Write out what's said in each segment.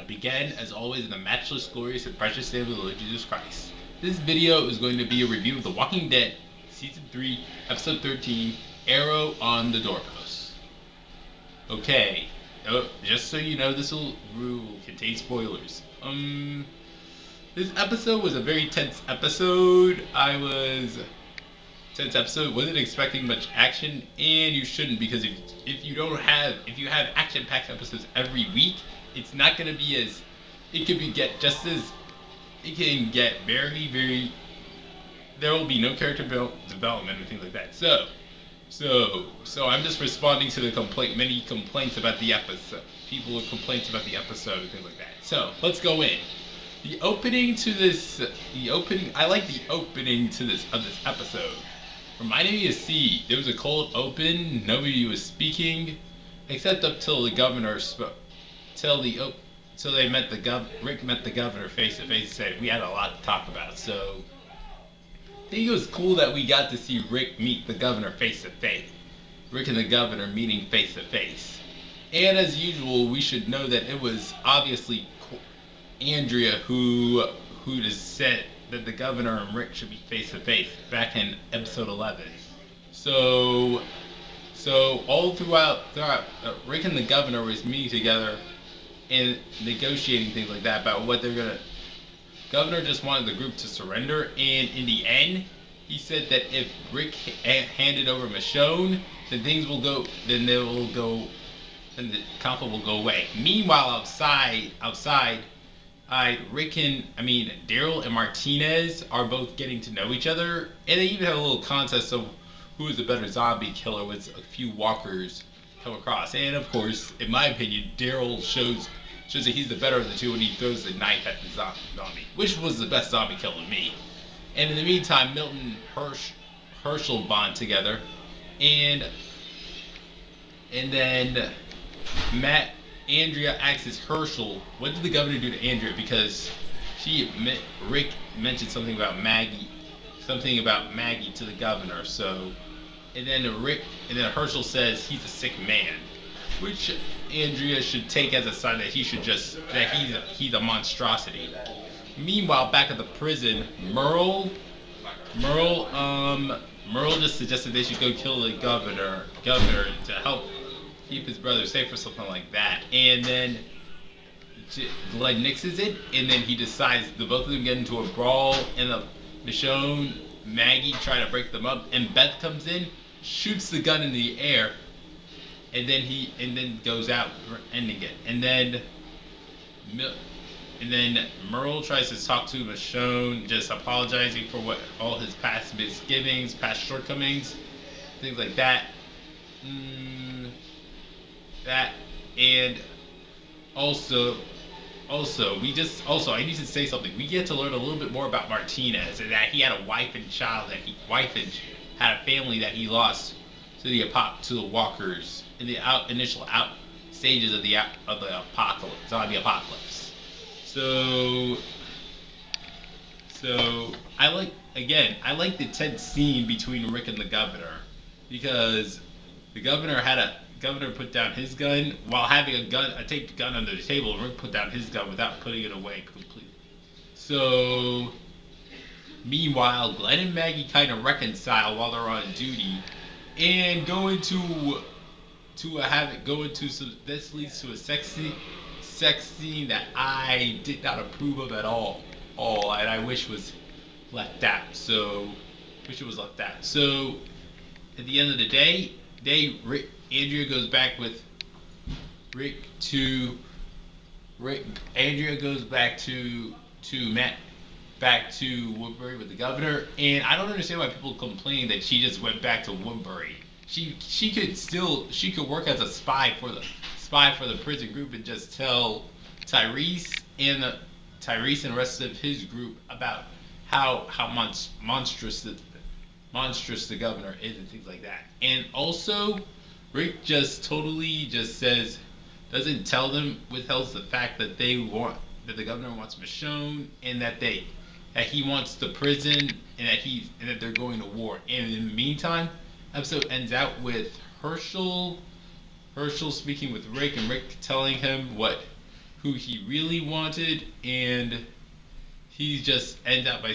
I began, as always, in the matchless, glorious, and precious name of the Lord Jesus Christ. This video is going to be a review of The Walking Dead, Season 3, Episode 13, Arrow on the Doorpost. Okay, just so you know, this will contain spoilers. This episode was a very tense episode. Wasn't expecting much action, and you shouldn't, because if you have action-packed episodes every week, it's not gonna be as it could be get just as it can get very. There will be no character development and things like that. So I'm just responding to many complaints about the episode. People with complaints about the episode and things like that. So let's go in. I like the opening to this of this episode. Reminded me of C. There was a cold open. Nobody was speaking, except up till the governor spoke. Till they met Rick met the governor face to face and said we had a lot to talk about. So I think it was cool that we got to see Rick meet the governor face to face. Rick and the governor meeting face to face. And as usual, we should know that it was obviously Andrea who just said that the governor and Rick should be face to face back in episode 11. So all throughout Rick and the governor was meeting together and negotiating things like that about what they're gonna. Governor just wanted the group to surrender, and in the end, he said that if Rick handed over Michonne, then things will go. Then they will go. Then the conflict will go away. Meanwhile, outside, Daryl and Martinez are both getting to know each other, and they even have a little contest of who is the better zombie killer with a few walkers come across. And of course, in my opinion, Daryl shows that he's the better of the two when he throws the knife at the zombie, which was the best zombie kill to me. And in the meantime, Milton Herschel bond together, and then Andrea asks Herschel, what did the governor do to Andrea? Because Rick mentioned something about Maggie to the governor. So, and then Herschel says he's a sick man, which Andrea should take as a sign that he's a monstrosity. Meanwhile, back at the prison, Merle just suggested they should go kill the governor to help keep his brother safe or something like that. And then Glenn nixes it, and then he decides the both of them get into a brawl, and Michonne, Maggie try to break them up, and Beth comes in, shoots the gun in the air, and then goes out, ending it. And then Merle tries to talk to Michonne, just apologizing for all his past misgivings, past shortcomings, things like that. And also, I need to say something. We get to learn a little bit more about Martinez, and that he had a wife and child, had a family that he lost to the walkers in the initial stages of the zombie apocalypse. So I like the tense scene between Rick and the governor, because the governor put down his gun while having a taped gun under the table, and Rick put down his gun without putting it away completely. So meanwhile, Glenn and Maggie kind of reconcile while they're on duty, and this leads to a sex scene that I did not approve of at all, and I wish was left out. So at the end of the day, Andrea goes back with Rick to Andrea goes back to Woodbury with the governor, and I don't understand why people complain that she just went back to Woodbury. She could work as a spy for the prison group and just tell Tyrese and the rest of his group about how monstrous the governor is and things like that. And also, Rick just totally just doesn't tell them, withholds the fact that that the governor wants Michonne, and that he wants the prison, and that they're going to war. And in the meantime, episode ends out with Herschel speaking with Rick, and Rick telling him who he really wanted, and he just ends up by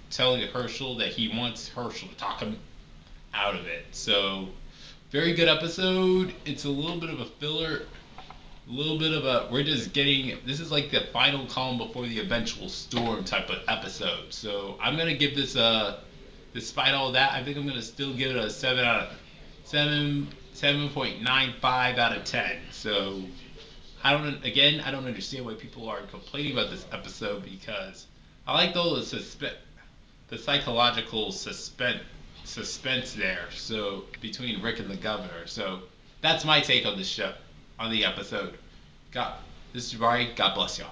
telling Herschel that he wants Herschel to talk him out of it. So very good episode. It's a little bit of a filler, a little bit of a, we're just getting, this is like the final calm before the eventual storm type of episode. So I'm gonna give this a, despite all that, I think I'm gonna still give it a 7.95 out of 10. So I don't understand why people are complaining about this episode, because I like all the psychological suspense there. So between Rick and the governor. So that's my take on the show, on the episode. God, this is Jabari. God bless y'all.